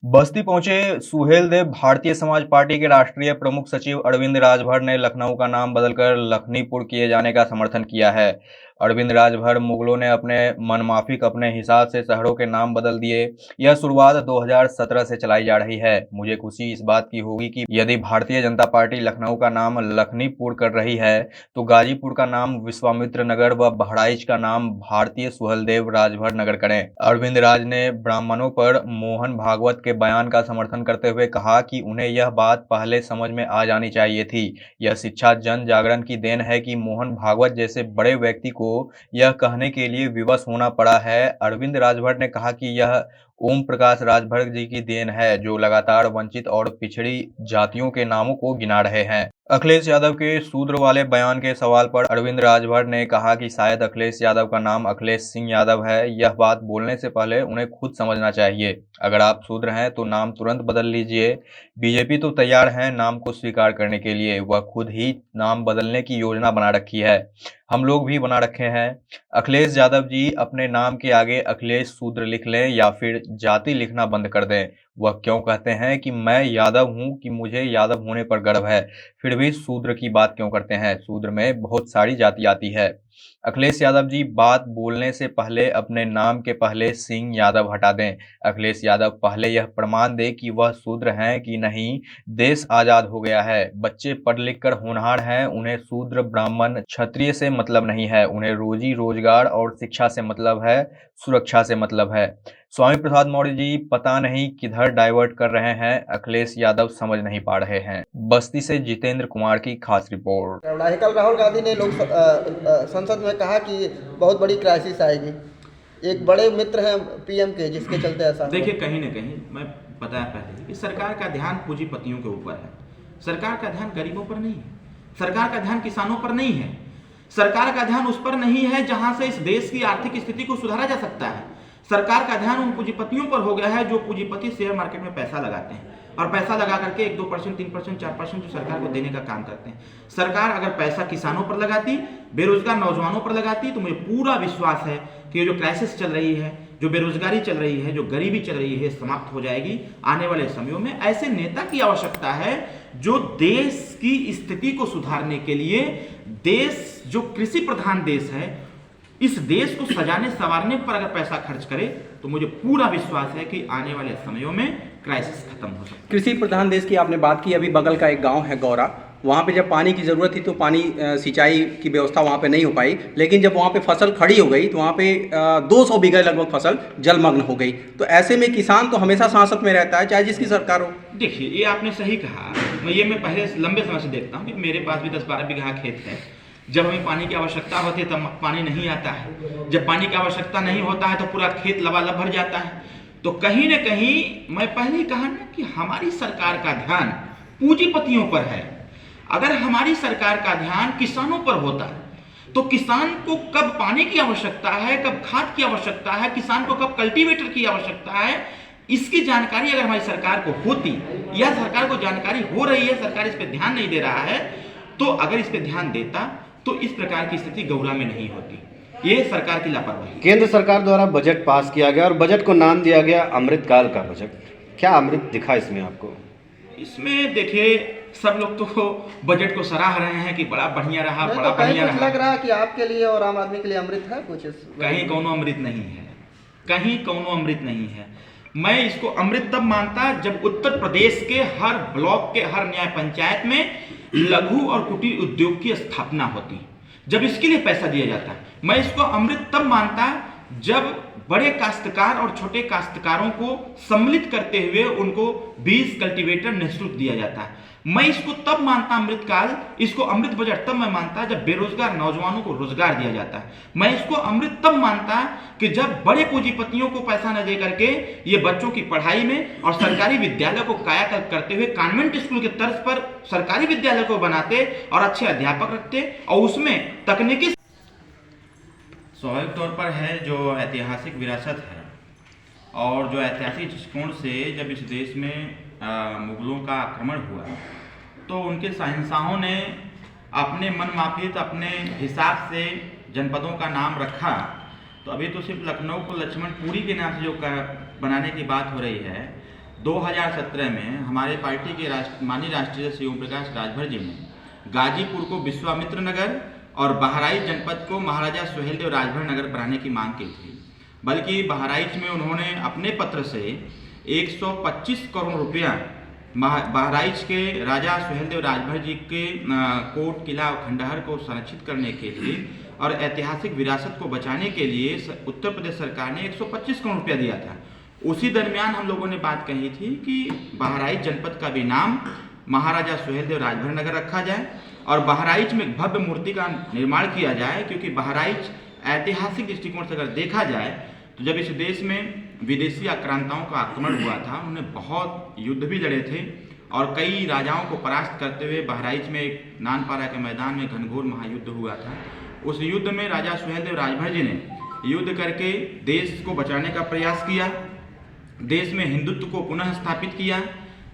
बस्ती पहुंचे सुहेलदेव। भारतीय समाज पार्टी के राष्ट्रीय प्रमुख सचिव अरविंद राजभर ने लखनऊ का नाम बदलकर लखनीपुर किए जाने का समर्थन किया है। अरविंद राजभर मुगलों ने अपने मनमाफिक अपने हिसाब से शहरों के नाम बदल दिए। यह शुरुआत 2017 से चलाई जा रही है। मुझे खुशी इस बात की होगी कि यदि भारतीय जनता पार्टी लखनऊ का नाम लखनीपुर कर रही है तो गाजीपुर का नाम विश्वामित्र नगर व बहराइच का नाम भारतीय सुहेलदेव राजभर नगर करें। अरविंद राज ने ब्राह्मणों पर मोहन भागवत के बयान का समर्थन करते हुए कहा कि उन्हें यह बात पहले समझ में आ जानी चाहिए थी। यह शिक्षा जन जागरण की देन है कि मोहन भागवत जैसे बड़े व्यक्ति को यह कहने के लिए विवश होना पड़ा है। अरविंद राजभर ने कहा कि यह ओम प्रकाश राजभर जी की देन है, जो लगातार वंचित और पिछड़ी जातियों के नामों को गिना रहे हैं। अखिलेश यादव के शूद्र वाले बयान के सवाल पर अरविंद राजभर ने कहा कि शायद अखिलेश यादव का नाम अखिलेश सिंह यादव है। यह बात बोलने से पहले उन्हें खुद समझना चाहिए। अगर आप शूद्र हैं तो नाम तुरंत बदल लीजिए। बीजेपी तो तैयार है नाम को स्वीकार करने के लिए। वह खुद ही नाम बदलने की योजना बना रखी है, हम लोग भी बना रखे हैं। अखिलेश यादव जी अपने नाम के आगे अखिलेश शूद्र लिख लें या फिर जाति लिखना बंद कर दें। वह क्यों कहते हैं कि मैं यादव हूं, कि मुझे यादव होने पर गर्व है, फिर भी शूद्र की बात क्यों करते हैं? शूद्र में बहुत सारी जाति आती है। अखिलेश यादव जी बात बोलने से पहले अपने नाम के पहले सिंह यादव हटा दें। अखिलेश यादव पहले यह प्रमाण दे कि वह शूद्र हैं कि नहीं। देश आजाद हो गया है, बच्चे पढ़ लिख कर होनहार हैं। उन्हें शूद्र ब्राह्मण क्षत्रिय से मतलब नहीं है। उन्हें रोजी रोजगार और शिक्षा से मतलब है, सुरक्षा से मतलब है। स्वामी प्रसाद मौर्य जी पता नहीं किधर डाइवर्ट कर रहे हैं, अखिलेश यादव समझ नहीं पा रहे हैं। बस्ती से जितेंद्र कुमार की खास रिपोर्ट। कल राहुल गांधी ने संसद में कहा कि बहुत बड़ी क्राइसिस आएगी। एक बड़े मित्र हैं पीएम के, जिसके चलते ऐसा देखिए, कहीं ना कहीं मैं बताया पहले कि सरकार का ध्यान पूंजीपतियों के ऊपर है। सरकार का ध्यान गरीबों पर नहीं है, सरकार का ध्यान किसानों पर नहीं है, सरकार का ध्यान उस पर नहीं है जहां से इस देश की आर्थिक स्थिति को सुधारा जा सकता है। सरकार का ध्यान उन पूंजीपतियों पर हो गया है जो पूंजीपति शेयर मार्केट में पैसा लगाते हैं और पैसा लगा करके 1-2%, 3%, 4% जो सरकार को देने का काम करते हैं। सरकार अगर पैसा किसानों पर लगाती, बेरोजगार नौजवानों पर लगाती, तो मुझे पूरा विश्वास है कि जो क्राइसिस चल रही है, जो बेरोजगारी चल रही है, जो गरीबी चल रही है, समाप्त हो जाएगी। आने वाले समयों में ऐसे नेता की आवश्यकता है जो देश की स्थिति को सुधारने के लिए, देश जो कृषि प्रधान देश है, इस देश को सजाने संवारने पर अगर पैसा खर्च करे तो मुझे पूरा विश्वास है कि आने वाले समयों में क्राइसिस खत्म हो सकता है। कृषि प्रधान देश की आपने बात की। अभी बगल का एक गांव है गौरा, वहाँ पे जब पानी की ज़रूरत थी तो पानी सिंचाई की व्यवस्था वहाँ पे नहीं हो पाई, लेकिन जब वहाँ पे फसल खड़ी हो गई तो वहाँ पे 200 बीघा लगभग फसल जलमग्न हो गई। तो ऐसे में किसान तो हमेशा सांसत में रहता है, चाहे जिसकी सरकार हो। देखिए, ये आपने सही कहा। मैं पहले लंबे समय से देखता हूँ कि मेरे पास भी 10-12 बीघा खेत है। जब हमें पानी की आवश्यकता होती है तब पानी नहीं आता है, जब पानी की आवश्यकता नहीं होता है तो पूरा खेत लबालब भर जाता है। तो कहीं ना कहीं मैं पहले ही कहा ना कि हमारी सरकार का ध्यान पूंजीपतियों पर है। अगर हमारी सरकार का ध्यान किसानों पर होता तो किसान को कब पानी की आवश्यकता है, कब खाद की आवश्यकता है, किसान को कब कल्टीवेटर की आवश्यकता है, इसकी जानकारी अगर हमारी सरकार को होती, या सरकार को जानकारी हो रही है, सरकार इस पर ध्यान नहीं दे रहा है, तो अगर इस पर ध्यान देता तो इस प्रकार की स्थिति गौरा में नहीं होती। ये सरकार की लापरवाही। केंद्र सरकार द्वारा बजट पास किया गया और बजट को नाम दिया गया अमृतकाल का बजट। क्या अमृत दिखा इसमें आपको? इसमें देखिए, सब लोग तो बजट को सराह रहे हैं कि बड़ा बढ़िया रहा, बड़ा बढ़िया रहा। लग रहा है कि आपके लिए और आम आदमी के लिए अमृत है कुछ? कहीं कोनो अमृत नहीं है, कहीं कोनो अमृत नहीं है। मैं इसको अमृत तब मानता जब उत्तर प्रदेश के हर ब्लॉक के हर न्याय पंचायत में लघु और कुटीर उद्योग की स्थापना होती, जब इसके लिए पैसा दिया जाता। मैं इसको अमृत तब मानता जब बड़े काश्तकार और छोटे काश्तकारों को सम्मिलित करते हुए उनको बीज कल्टीवेटर निःशुल्क दिया जाता है। मैं इसको तब मानता अमृतकाल, इसको अमृत बजट तब मैं मानता जब बेरोजगार नौजवानों को रोजगार दिया जाता है। मैं इसको अमृत तब मानता कि जब बड़े पूंजीपतियों को पैसा न दे करके ये बच्चों की पढ़ाई में और सरकारी विद्यालय को कायाकल्प करते हुए कॉन्वेंट स्कूल के तर्ज पर सरकारी विद्यालय को बनाते और अच्छे अध्यापक रखते और उसमें तकनीकी। स्वाभाविक तौर पर है जो ऐतिहासिक विरासत है और जो ऐतिहासिक दृष्टिकोण से जब इस देश में मुगलों का आक्रमण हुआ तो उनके शहंशाहों ने अपने मन माफिक अपने हिसाब से जनपदों का नाम रखा। तो अभी तो सिर्फ लखनऊ को लक्ष्मणपुरी के नाम से जो बनाने की बात हो रही है, 2017 में हमारे पार्टी के माननीय राष्ट्रीय अध्यक्ष ओम प्रकाश राजभर जी ने गाजीपुर को विश्वामित्र नगर और बहराइच जनपद को महाराजा सुहेलदेव राजभर नगर बनाने की मांग की थी। बल्कि बहराइच में उन्होंने अपने पत्र से 125 करोड़ रुपया बहराइच के राजा सुहेलदेव राजभर जी के कोट किला और खंडहर को संरक्षित करने के लिए और ऐतिहासिक विरासत को बचाने के लिए उत्तर प्रदेश सरकार ने 125 करोड़ रुपया दिया था। उसी दरमियान हम लोगों ने बात कही थी कि बहराइच जनपद का भी नाम महाराजा सुहेलदेव राजभर नगर रखा जाए और बहराइच में भव्य मूर्ति का निर्माण किया जाए, क्योंकि बहराइच ऐतिहासिक दृष्टिकोण से अगर देखा जाए तो जब इस देश में विदेशी आक्रांताओं का आक्रमण हुआ था, उन्होंने बहुत युद्ध भी लड़े थे और कई राजाओं को परास्त करते हुए बहराइच में एक नानपारा के मैदान में घनघोर महायुद्ध हुआ था। उस युद्ध में राजा सुहेलदेव राजभर जी ने युद्ध करके देश को बचाने का प्रयास किया, देश में हिंदुत्व को पुनः स्थापित किया,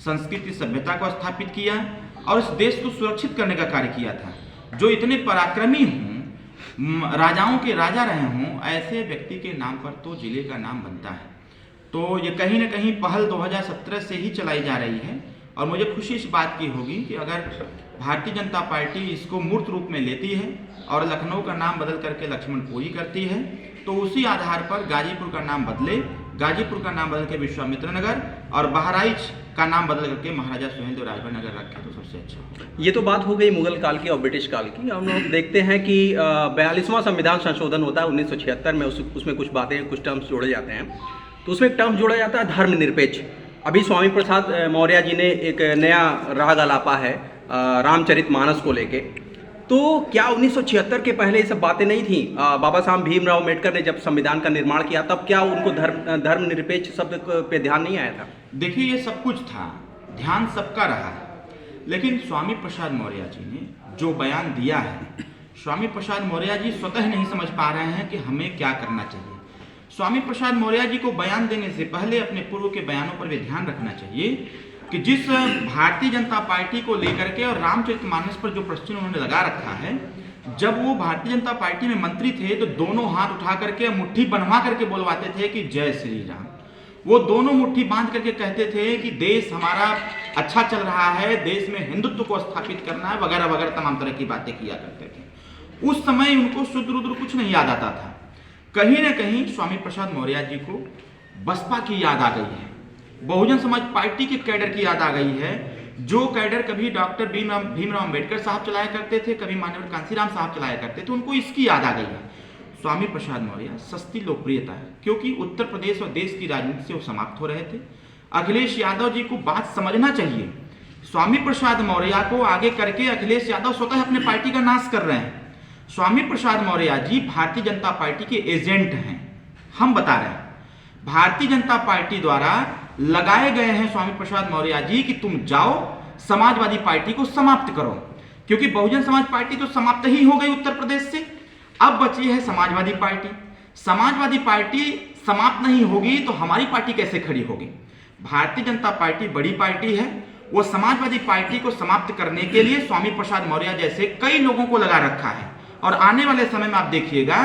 संस्कृति सभ्यता को स्थापित किया और इस देश को सुरक्षित करने का कार्य किया था। जो इतने पराक्रमी हों, राजाओं के राजा रहे हों, ऐसे व्यक्ति के नाम पर तो जिले का नाम बनता है। तो ये कहीं ना कहीं पहल 2017 से ही चलाई जा रही है और मुझे खुशी इस बात की होगी कि अगर भारतीय जनता पार्टी इसको मूर्त रूप में लेती है और लखनऊ का नाम बदल करके लक्ष्मणपुरी करती है, तो उसी आधार पर गाजीपुर का नाम बदले, गाजीपुर का नाम बदल के विश्वामित्र नगर और बहराइच का नाम बदल करके महाराजा सुहेलदेव राजभर नगर रखे तो सबसे अच्छा होगा। ये तो बात हो गई मुगल काल की और ब्रिटिश काल की। हम लोग देखते हैं कि 42वां संविधान संशोधन होता है 1976 में, उसमें कुछ बातें, कुछ टर्म्स जोड़े जाते हैं। तो उसमें एक टर्म जोड़ा जाता है धर्मनिरपेक्ष। अभी स्वामी प्रसाद मौर्य जी ने एक नया राग अलापा है रामचरितमानस को लेके। तो क्या 1976 के पहले ये सब बातें नहीं थी? बाबा साहब भीमराव अम्बेडकर ने जब संविधान का निर्माण किया तब क्या उनको धर्मनिरपेक्ष शब्द पे ध्यान नहीं आया था? देखिए, ये सब कुछ था, ध्यान सबका रहा, लेकिन स्वामी प्रसाद मौर्य जी ने जो बयान दिया है, स्वामी प्रसाद मौर्य जी स्वतः नहीं समझ पा रहे हैं कि हमें क्या करना चाहिए। स्वामी प्रसाद मौर्य जी को बयान देने से पहले अपने पूर्व के बयानों पर भी ध्यान रखना चाहिए कि जिस भारतीय जनता पार्टी को लेकर के और रामचरितमानस पर जो प्रश्न उन्होंने लगा रखा है, जब वो भारतीय जनता पार्टी में मंत्री थे तो दोनों हाथ उठा करके मुट्ठी बनवा करके बोलवाते थे कि जय श्री राम। वो दोनों मुट्ठी बांध करके कहते थे कि देश हमारा अच्छा चल रहा है, देश में हिंदुत्व को स्थापित करना है, वगैरह वगैरह तमाम तरह की बातें किया करते थे। उस समय उनको शुद्ध रुद्र कुछ नहीं याद आता था। कहीं ना कहीं स्वामी प्रसाद मौर्य जी को बसपा की याद आ गई है, बहुजन समाज पार्टी के कैडर की याद आ गई है, जो कैडर कभी डॉक्टर भीमराव अम्बेडकर साहब चलाया करते थे, कभी माननीय कांसीराम साहब चलाया करते थे, उनको इसकी याद आ गई है। स्वामी प्रसाद मौर्य सस्ती लोकप्रियता है, क्योंकि उत्तर प्रदेश और देश की राजनीति से वो समाप्त हो रहे थे। अखिलेश यादव जी को बात समझना चाहिए, स्वामी प्रसाद मौर्य को आगे करके अखिलेश यादव स्वतः अपने पार्टी का नाश कर रहे हैं। स्वामी प्रसाद मौर्य जी भारतीय जनता पार्टी के एजेंट हैं। हम बता रहे हैं, भारतीय जनता पार्टी द्वारा लगाए गए हैं स्वामी प्रसाद मौर्य जी कि तुम जाओ समाजवादी पार्टी को समाप्त करो, क्योंकि बहुजन समाज पार्टी तो समाप्त ही हो गई उत्तर प्रदेश से। अब बची है समाजवादी पार्टी। समाजवादी पार्टी समाप्त नहीं होगी तो हमारी पार्टी कैसे खड़ी होगी? भारतीय जनता पार्टी बड़ी पार्टी है, वो समाजवादी पार्टी को समाप्त करने के लिए स्वामी प्रसाद मौर्य जैसे कई लोगों को लगा रखा है। और आने वाले समय में आप देखिएगा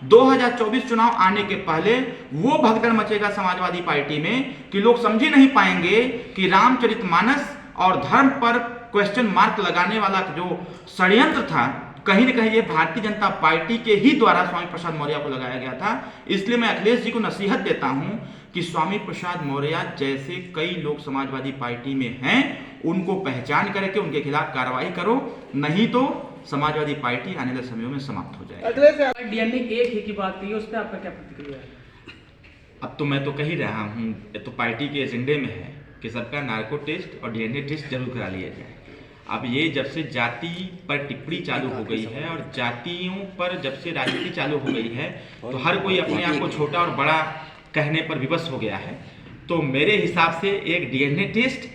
2024 चुनाव आने के पहले वो भगदड़ मचेगा समाजवादी पार्टी में कि लोग समझ ही नहीं पाएंगे कि रामचरितमानस और धर्म पर क्वेश्चन मार्क लगाने वाला जो षड्यंत्र था, कहीं न कहीं ये भारतीय जनता पार्टी के ही द्वारा स्वामी प्रसाद मौर्य को लगाया गया था। इसलिए मैं अखिलेश जी को नसीहत देता हूं कि स्वामी प्रसाद मौर्य जैसे कई लोग समाजवादी पार्टी में हैं, उनको पहचान करके उनके खिलाफ कार्रवाई करो, नहीं तो समाजवादी पार्टी आने वाले समय में समाप्त हो जाएगी। डीएनए एक ही की बात कही, उस पर आपका क्या प्रतिक्रिया है? अब तो मैं तो कह ही रहा हूँ, ये तो पार्टी के एजेंडे में है कि सबका नार्को टेस्ट और डीएनए टेस्ट जरूर करा लिया जाए। अब ये जब से जाति पर टिप्पणी चालू हो गई है और जातियों पर जब से राजनीति चालू हो गई है, तो हर कोई अपने आप को छोटा और बड़ा कहने पर विवश हो गया है। तो मेरे हिसाब से एक डीएनए टेस्ट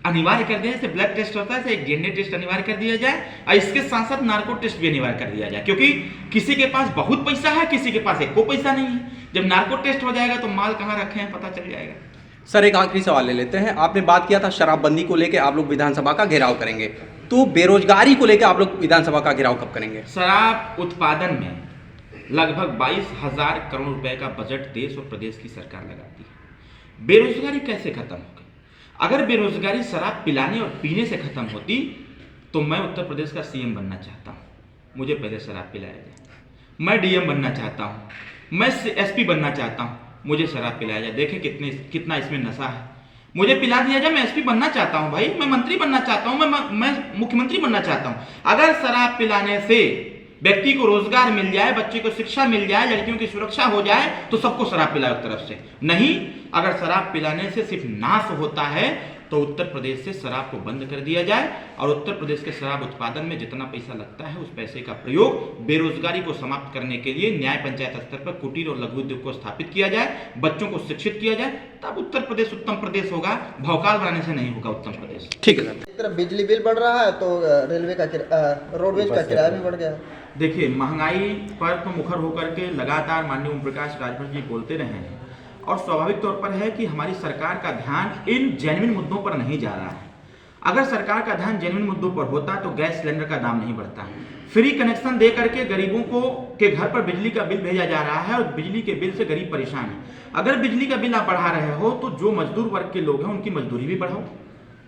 अनिवार्य कर दिया, जैसे ब्लड टेस्ट होता है, ऐसे एक डीएनए टेस्ट अनिवार्य कर दिया जाए और इसके साथ साथ नार्को टेस्ट भी अनिवार्य कर दिया जाए, क्योंकि किसी के पास बहुत पैसा है, किसी के पास एको पैसा नहीं है। जब नार्को टेस्ट हो जाएगा तो माल कहाँ रखे हैं पता चल जाएगा। सर, एक आखिरी सवाल ले लेते हैं। आपने बात किया था शराबबंदी को लेकर आप लोग विधानसभा का घेराव करेंगे, तो बेरोजगारी को लेकर आप लोग विधानसभा का घेराव कब करेंगे? शराब उत्पादन में लगभग 22,000 करोड़ रुपए का बजट देश और प्रदेश की सरकार लगाती है। बेरोजगारी कैसे खत्म होगी? अगर बेरोजगारी शराब पिलाने और पीने से खत्म होती तो मैं उत्तर प्रदेश का सीएम बनना चाहता हूँ। मुझे पहले शराब पिलाया जाए। मैं डीएम बनना चाहता हूँ, मैं एसपी बनना चाहता हूँ, मुझे शराब पिलाया जाए। देखें कितना इसमें नशा है। मुझे पिला दिया जाए, मैं एसपी बनना चाहता हूँ भाई, मैं मंत्री बनना चाहता हूँ, मैं मुख्यमंत्री बनना चाहता हूँ। अगर शराब पिलाने से व्यक्ति को रोजगार मिल जाए, बच्चे को शिक्षा मिल जाए, लड़कियों की सुरक्षा हो जाए तो सबको शराब पिलाओ एक तरफ से। नहीं, अगर शराब पिलाने से सिर्फ नाश होता है तो उत्तर प्रदेश से शराब को बंद कर दिया जाए और उत्तर प्रदेश के शराब उत्पादन में जितना पैसा लगता है उस पैसे का प्रयोग बेरोजगारी को समाप्त करने के लिए न्याय पंचायत स्तर पर कुटीर और लघु उद्योग को स्थापित किया जाए, बच्चों को शिक्षित किया जाए, तब उत्तर प्रदेश उत्तम प्रदेश होगा। भौकाल बनाने से नहीं होगा उत्तम प्रदेश। ठीक है। एक तरफ बिजली बिल बढ़ रहा है तो रेलवे का रोडवेज का किराया भी बढ़ गया है। देखिए, महंगाई पर तो मुखर होकर के लगातार माननीय ओम प्रकाश राजभर जी बोलते रहे हैं और स्वाभाविक तौर पर है कि हमारी सरकार का ध्यान इन जेन्युइन मुद्दों पर नहीं जा रहा है। अगर सरकार का ध्यान जेन्युइन मुद्दों पर होता तो गैस सिलेंडर का दाम नहीं बढ़ता। फ्री कनेक्शन दे करके गरीबों के घर पर बिजली का बिल भेजा जा रहा है और बिजली के बिल से गरीब परेशान है। अगर बिजली का बिल आप बढ़ा रहे हो तो जो मजदूर वर्ग के लोग हैं उनकी मजदूरी भी बढ़ाओ,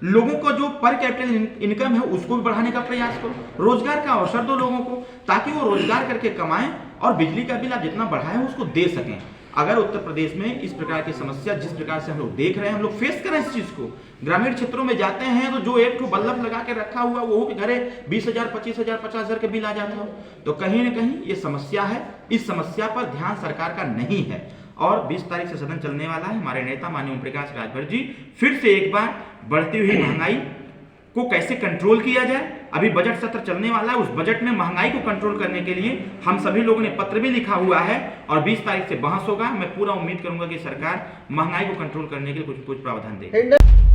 लोगों को जो पर कैपिटल इनकम है उसको भी बढ़ाने का प्रयास करो, रोजगार का अवसर दो लोगों को ताकि वो रोजगार करके कमाएं और बिजली का बिल आप जितना बढ़ाएं उसको दे सकें। अगर उत्तर प्रदेश में इस प्रकार की समस्या जिस प्रकार से हम लोग देख रहे हैं, हम लोग फेस करें इस चीज को, ग्रामीण क्षेत्रों में जाते हैं तो जो एक ठो बल्ब लगा के रखा हुआ वो घरे 20,000, 25,000, 50,000 के बिल आ जाता हो, तो कहीं ना कहीं ये समस्या है। इस समस्या पर ध्यान सरकार का नहीं है और 20 तारीख से सदन चलने वाला है। हमारे नेता माननीय ओम प्रकाश राजभर जी फिर से एक बार बढ़ती हुई महंगाई को कैसे कंट्रोल किया जाए, अभी बजट सत्र चलने वाला है, उस बजट में महंगाई को कंट्रोल करने के लिए हम सभी लोगों ने पत्र भी लिखा हुआ है और 20 तारीख से बहस होगा। मैं पूरा उम्मीद करूंगा कि सरकार महंगाई को कंट्रोल करने के लिए कुछ प्रावधान देगी।